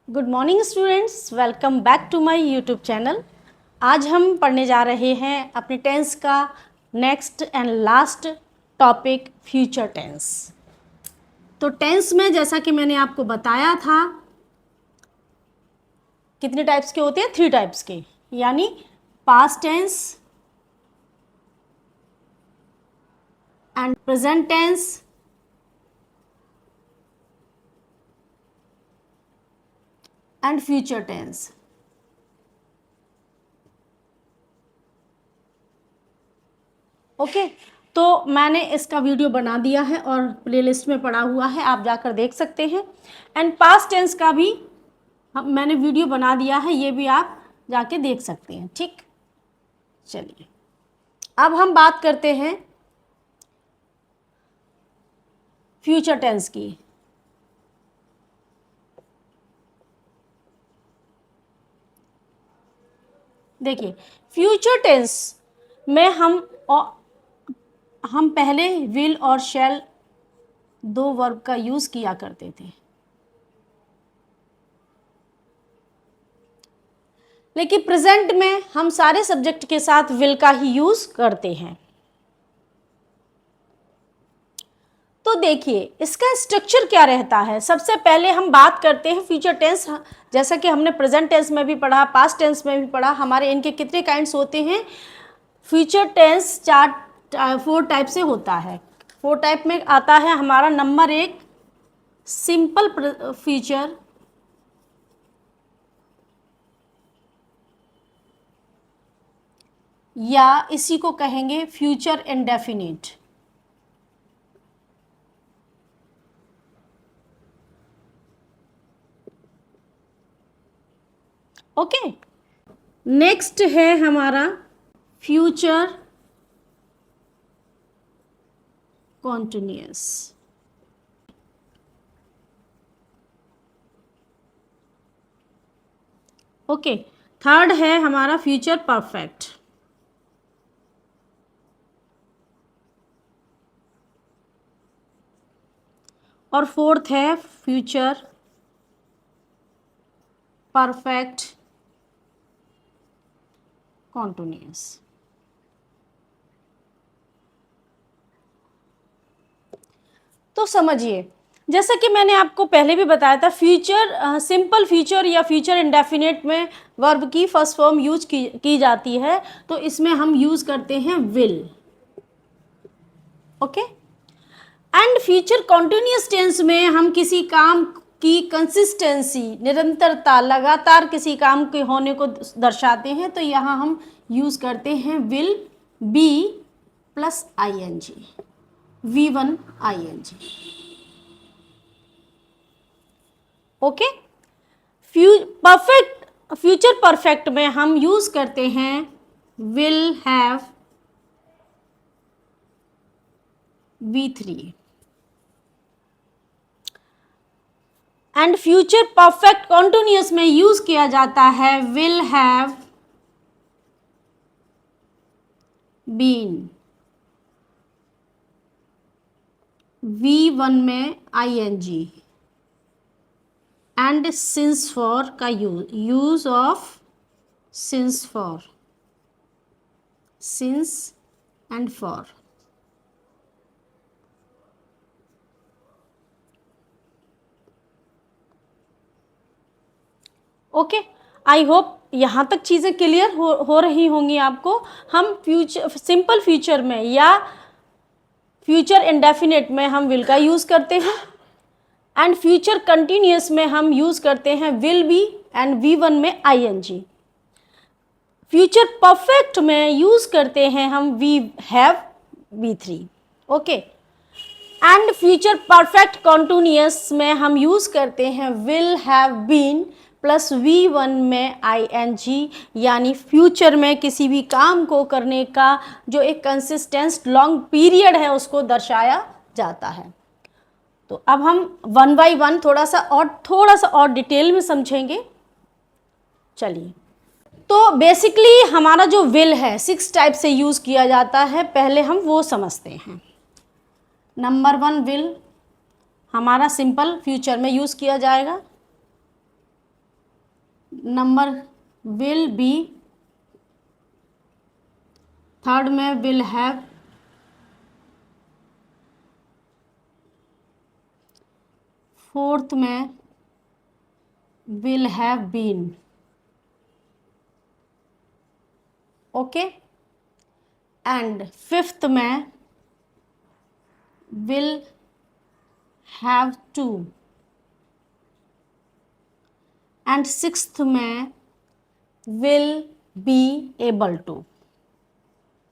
Good morning students, welcome back to my YouTube channel. आज हम पढ़ने जा रहे हैं अपने टेंस का next and last topic future tense. तो टेंस में जैसा कि मैंने आपको बताया था कितने टाइप्स के होते हैं, 3 टाइप्स के, यानी past tense and present tense and future tense. Okay, तो मैंने इसका वीडियो बना दिया है और प्लेलिस्ट में पड़ा हुआ है, आप जाकर देख सकते हैं। एंड पास्ट टेंस का भी मैंने वीडियो बना दिया है, ये भी आप जाके देख सकते हैं। ठीक, चलिए अब हम बात करते हैं फ्यूचर टेंस की। देखिए, फ्यूचर टेंस में हम पहले विल और शैल दो वर्ब का यूज किया करते थे, लेकिन प्रेजेंट में हम सारे सब्जेक्ट के साथ विल का ही यूज करते हैं। तो देखिए इसका स्ट्रक्चर क्या रहता है। सबसे पहले हम बात करते हैं फ्यूचर टेंस। जैसा कि हमने प्रेजेंट टेंस में भी पढ़ा, पास्ट टेंस में भी पढ़ा, हमारे इनके कितने काइंड्स होते हैं। फ्यूचर टेंस 4 टाइप से होता है। 4 टाइप में आता है हमारा। नंबर 1 सिंपल फ्यूचर, या इसी को कहेंगे फ्यूचर इंडेफिनिट। ओके, नेक्स्ट है हमारा फ्यूचर कॉन्टिन्यूअस। ओके, थर्ड है हमारा फ्यूचर परफेक्ट। और फोर्थ है फ्यूचर परफेक्ट कॉन्टिन्यूअस। तो समझिए, जैसा कि मैंने आपको पहले भी बताया था, फ्यूचर सिंपल फ्यूचर या फ्यूचर इंडेफिनिट में वर्ब की फर्स्ट फॉर्म यूज की जाती है, तो इसमें हम यूज करते हैं will. Okay, and future continuous tense में हम किसी काम की कंसिस्टेंसी, निरंतरता, लगातार किसी काम के होने को दर्शाते हैं, तो यहाँ हम यूज करते हैं will be plus ING, V1 ING। Okay, future perfect में हम यूज करते हैं will have V3। And future perfect continuous में यूज किया जाता है विल हैव बीन, V1 में ING। एंड सिंस फॉर का use of since for, since and for. Okay, I hope यहाँ तक चीज़ें क्लियर हो रही होंगी आपको। हम सिंपल फ्यूचर में या फ्यूचर इंडेफिनिट में हम विल का यूज़ करते हैं, एंड फ्यूचर कंटिन्यूअस में हम यूज़ करते हैं विल बी एंड V1 में ING। फ्यूचर परफेक्ट में यूज़ करते हैं हम we have V3। Okay, and future perfect continuous में हम यूज़ करते हैं will have been plus V1 में ING, यानी फ्यूचर में किसी भी काम को करने का जो एक कंसिस्टेंस लॉन्ग पीरियड है उसको दर्शाया जाता है। तो अब हम 1 बाय 1 थोड़ा सा और डिटेल में समझेंगे। चलिए, तो बेसिकली हमारा जो विल है 6 टाइप से यूज़ किया जाता है, पहले हम वो समझते हैं। नंबर 1 विल हमारा सिंपल फ्यूचर में यूज़ किया जाएगा। नंबर विल बी, थर्ड में विल हैव, फोर्थ में will have been, okay, and fifth में will have to, and sixth में will be able to,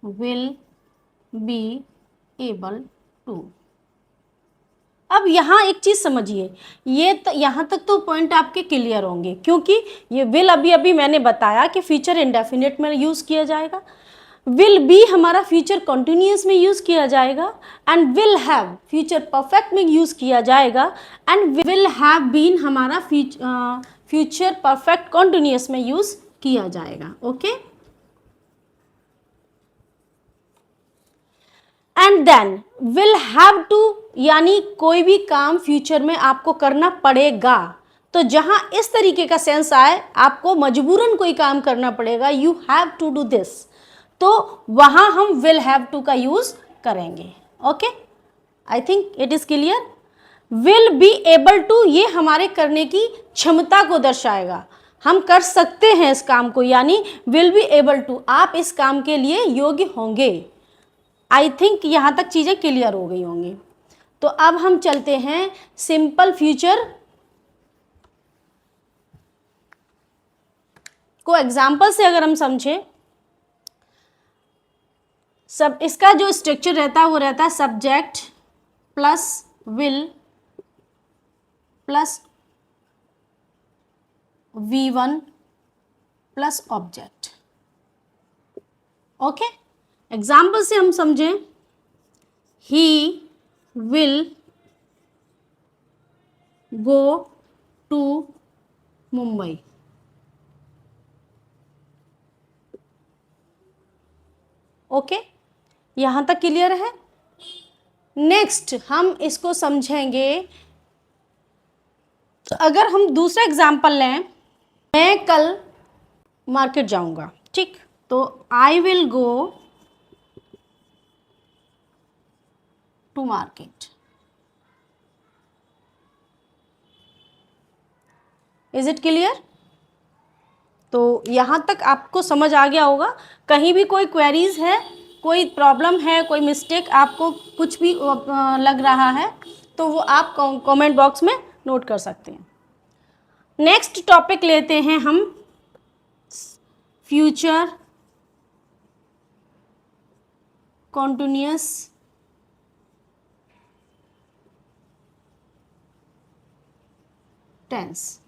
will be able to. अब यहाँ एक चीज़ समझिए, ये यहाँ तक तो पॉइंट आपके क्लियर होंगे, क्योंकि ये विल अभी अभी मैंने बताया कि फ्यूचर इंडेफिनिट में यूज़ किया जाएगा, विल बी हमारा फ्यूचर कंटिन्यूअस में यूज़ किया जाएगा, and will have future perfect में यूज़ किया जाएगा, एंड विल हैव बीन हमारा फ्यूचर परफेक्ट कंटिन्यूअस में यूज़ किया जाएगा, okay. And then will have to, यानी कोई भी काम फ्यूचर में आपको करना पड़ेगा, तो जहां इस तरीके का सेंस आए आपको मजबूरन कोई काम करना पड़ेगा, you have to do this, तो वहां हम विल हैव टू का यूज करेंगे, okay. I think it is clear. Will be able to ये हमारे करने की क्षमता को दर्शाएगा, हम कर सकते हैं इस काम को, यानी विल बी एबल टू आप इस काम के लिए योग्य होंगे। आई थिंक यहाँ तक चीज़ें क्लियर हो गई होंगी। तो अब हम चलते हैं सिंपल फ्यूचर को एग्जाम्पल से अगर हम समझें, सब इसका जो स्ट्रक्चर रहता है वो रहता है subject plus will plus V1 plus object, okay. Example से हम समझें, he will go to Mumbai, okay, यहां तक क्लियर है। नेक्स्ट हम इसको समझेंगे, अगर हम दूसरा एग्जाम्पल लें, मैं कल मार्केट जाऊंगा, ठीक, तो I will go to market, is it clear. तो यहां तक आपको समझ आ गया होगा। कहीं भी कोई क्वेरीज है, कोई प्रॉब्लम है, कोई मिस्टेक आपको कुछ भी लग रहा है तो वो आप कमेंट बॉक्स में नोट कर सकते हैं। नेक्स्ट टॉपिक लेते हैं हम फ्यूचर कॉन्टिन्यूअस टेंस।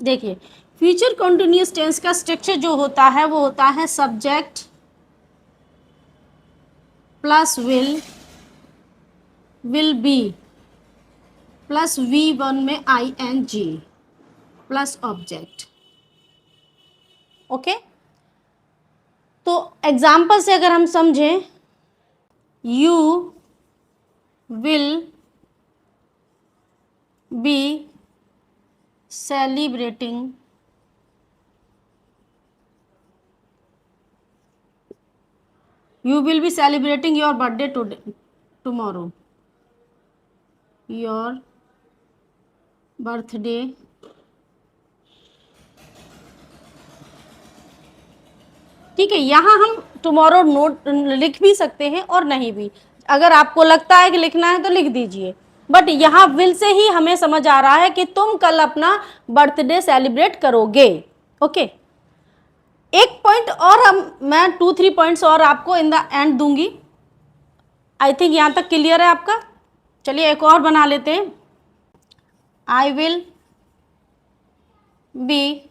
देखिए फ्यूचर कॉन्टिन्यूअस टेंस का स्ट्रक्चर जो होता है वो होता है subject plus will be plus V1 में ING प्लस ऑब्जेक्ट, ओके। तो एग्जाम्पल से अगर हम समझें, you will be celebrating your birthday tomorrow, your birthday ठीक है। यहाँ हम टुमारो नोट लिख भी सकते हैं और नहीं भी, अगर आपको लगता है कि लिखना है तो लिख दीजिए, बट यहाँ विल से ही हमें समझ आ रहा है कि तुम कल अपना बर्थडे सेलिब्रेट करोगे, ओके। एक पॉइंट और मैं 2-3 पॉइंट्स और आपको इन द एंड दूंगी। आई थिंक यहाँ तक क्लियर है आपका। चलिए एक और बना लेते हैं, I will be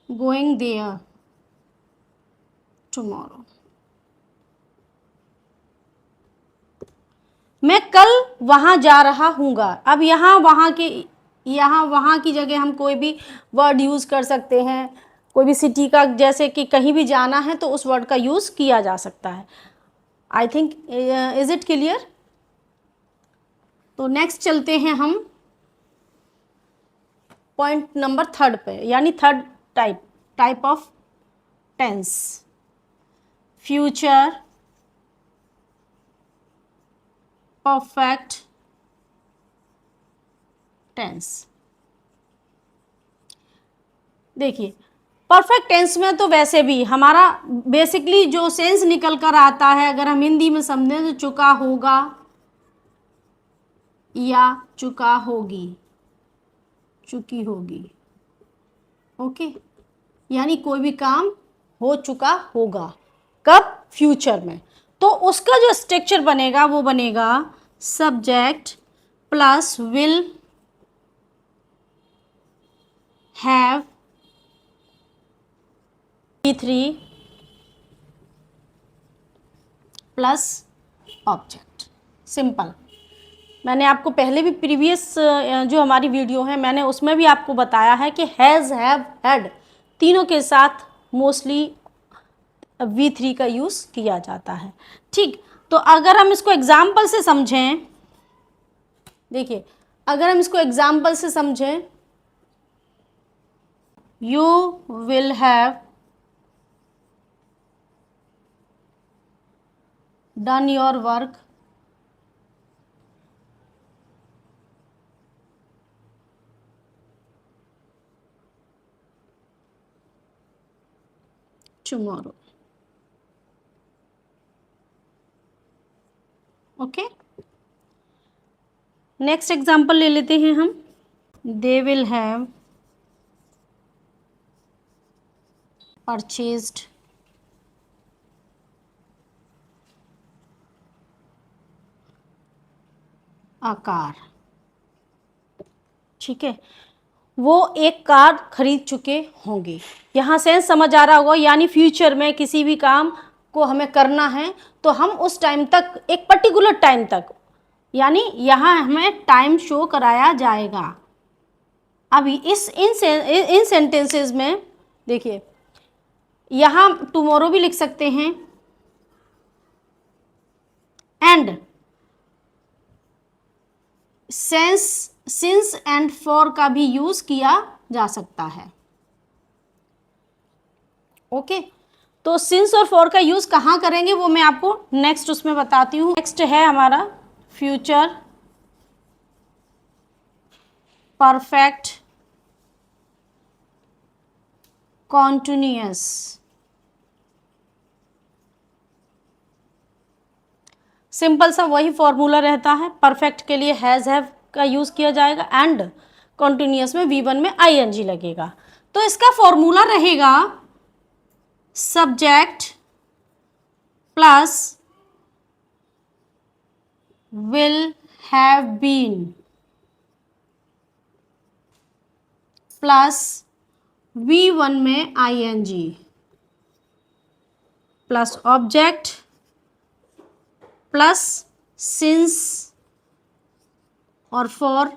going there tomorrow, मैं कल वहां जा रहा हूँगा। अब यहाँ वहाँ की जगह हम कोई भी वर्ड यूज़ कर सकते हैं, कोई भी सिटी का, जैसे कि कहीं भी जाना है तो उस वर्ड का यूज़ किया जा सकता है। I think is it clear. तो नेक्स्ट चलते हैं हम पॉइंट नंबर 3 पे, यानी third type of tense, future perfect tense. देखिए, परफेक्ट टेंस में तो वैसे भी हमारा बेसिकली जो सेंस निकल कर आता है, अगर हम हिंदी में समझें तो चुका होगा या चुका होगी, चुकी होगी। ओके, यानी कोई भी काम हो चुका होगा, कब? फ्यूचर में। तो उसका जो स्ट्रक्चर बनेगा वो बनेगा subject plus will have V3 plus object. Simple. मैंने आपको पहले भी प्रीवियस जो हमारी वीडियो है मैंने उसमें भी आपको बताया है कि हैज़, हैव, हैड तीनों के साथ मोस्टली V3 का यूज़ किया जाता है। ठीक, तो अगर हम इसको एग्जाम्पल से समझें, देखिए अगर हम इसको एग्जाम्पल से समझें, you will have done your work tomorrow। Okay, next example ले लेते हैं हम। They will have purchased a car. ठीक है, वो एक कार खरीद चुके होंगे। यहाँ सेंस समझ आ रहा होगा, यानी फ्यूचर में किसी भी काम को हमें करना है तो हम उस टाइम तक, एक पर्टिकुलर टाइम तक, यानी यहाँ हमें टाइम शो कराया जाएगा। अभी इन सेंटेंसेस में देखिए, यहाँ टुमारो भी लिख सकते हैं एंड सिंस एंड फॉर का भी यूज किया जा सकता है। ओके, तो सिंस और फॉर का यूज कहाँ करेंगे वो मैं आपको नेक्स्ट उसमें बताती हूँ। नेक्स्ट है हमारा फ्यूचर परफेक्ट कॉन्टिन्यूअस। सिंपल सा वही फॉर्मूला रहता है, परफेक्ट के लिए हैज़ हैव का यूज़ किया जाएगा एंड कॉन्टिन्यूअस में V1 में ING लगेगा। तो इसका फॉर्मूला रहेगा subject plus will have been plus V1 में ING plus object plus since और फॉर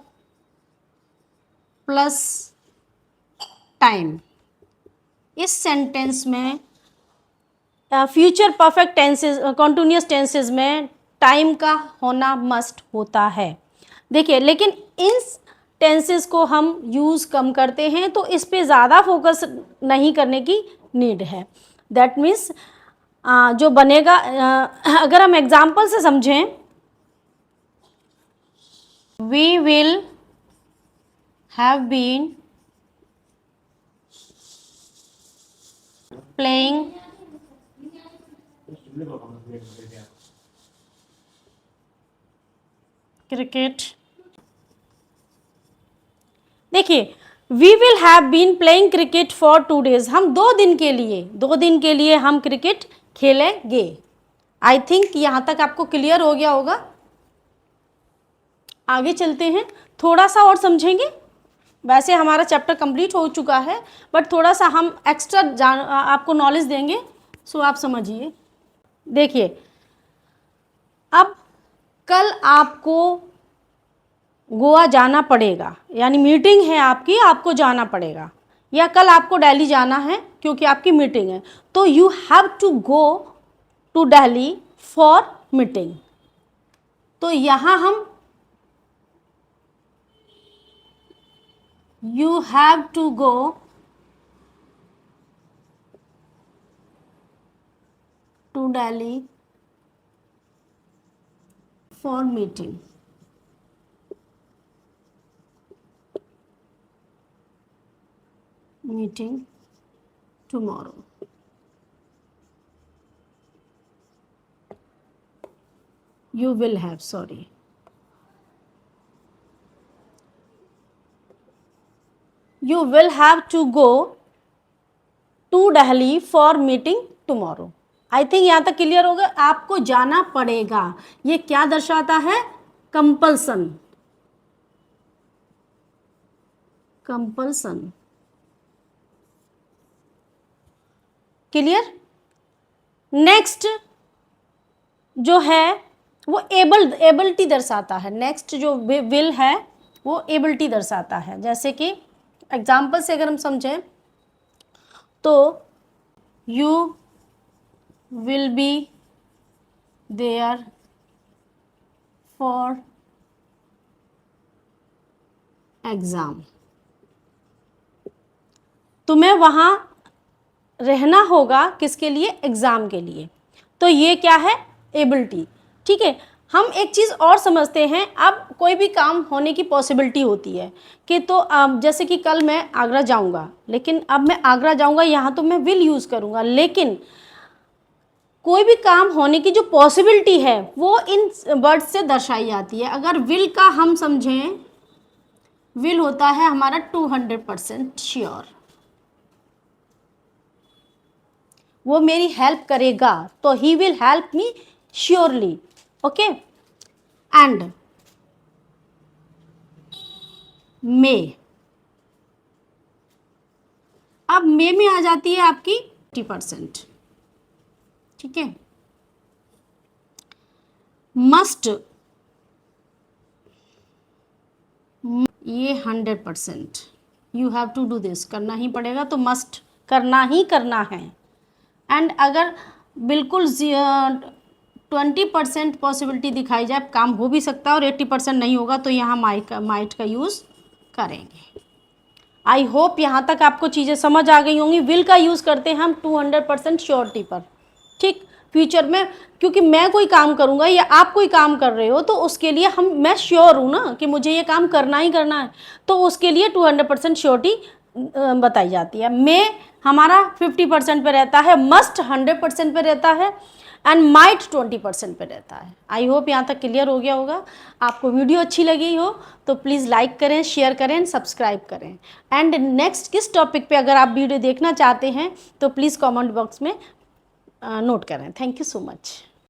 प्लस टाइम। इस सेंटेंस में future perfect tenses, continuous tenses में टाइम का होना मस्ट होता है। देखिए, लेकिन इन टेंसेस को हम यूज़ कम करते हैं तो इस पे ज़्यादा फोकस नहीं करने की नीड है। दैट मीन्स जो बनेगा, अगर हम एग्जाम्पल से समझें, we will have been playing cricket. देखिए, we will have been playing cricket for 2 days। हम 2 दिन के लिए हम क्रिकेट खेलेंगे। आई थिंक यहाँ तक आपको क्लियर हो गया होगा। आगे चलते हैं, थोड़ा सा और समझेंगे। वैसे हमारा चैप्टर कंप्लीट हो चुका है, बट थोड़ा सा हम एक्स्ट्रा आपको नॉलेज देंगे, सो आप समझिए। देखिए, अब कल आपको गोवा जाना पड़ेगा, यानी मीटिंग है आपकी, आपको जाना पड़ेगा, या कल आपको दिल्ली जाना है क्योंकि आपकी मीटिंग है, तो you have to go to Delhi for meeting. तो यहाँ हम You have to go to Delhi for meeting. Meeting tomorrow. You will have, sorry. You will have to go to Delhi for meeting tomorrow. I think यहाँ तक clear हो गया. आपको जाना पड़ेगा, ये क्या दर्शाता है? कंपल्सन. कंपल्सन. क्लियर. नेक्स्ट जो है वो एबिलिटी दर्शाता है. नेक्स्ट जो विल है वो एबिलिटी दर्शाता है. जैसे कि एग्जाम्पल से अगर हम समझें तो you will be there for exam. तुम्हें वहाँ रहना होगा किसके लिए? एग्जाम के लिए. तो ये क्या है? एबिलिटी. ठीक है. हम एक चीज़ और समझते हैं. अब कोई भी काम होने की पॉसिबिलिटी होती है कि तो जैसे कि कल मैं आगरा जाऊंगा, लेकिन अब मैं आगरा जाऊंगा यहाँ तो मैं विल यूज़ करूँगा, लेकिन कोई भी काम होने की जो पॉसिबिलिटी है वो इन वर्ड से दर्शाई जाती है. अगर विल का हम समझें, विल होता है हमारा 200% श्योर. वो मेरी हेल्प करेगा, तो he will help me surely. Okay. And मे. अब मे में आ जाती है आपकी 80%. ठीक है. मस्ट, ये 100%. You have to do this. करना ही पड़ेगा, तो मस्ट करना ही करना है. एंड अगर बिल्कुल 20% पॉसिबिलिटी दिखाई जाए, काम हो भी सकता है और 80% नहीं होगा, तो यहाँ माइट का यूज़ करेंगे. आई होप यहाँ तक आपको चीज़ें समझ आ गई होंगी. विल का यूज़ करते हैं हम 200% श्योरिटी पर. ठीक. फ्यूचर में क्योंकि मैं कोई काम करूँगा या आप कोई काम कर रहे हो, तो उसके लिए मैं श्योर हूँ ना कि मुझे ये काम करना ही करना है, तो उसके लिए 200% श्योरिटी बताई जाती है. मे हमारा 50% पे रहता है, मस्ट 100% पे रहता है, एंड माइट 20% पे रहता है. आई होप यहाँ तक क्लियर हो गया होगा. आपको वीडियो अच्छी लगी हो तो प्लीज़ लाइक करें, शेयर करें, सब्सक्राइब करें. एंड नेक्स्ट किस टॉपिक पे अगर आप वीडियो देखना चाहते हैं तो प्लीज़ कमेंट बॉक्स में नोट करें. Thank you so much.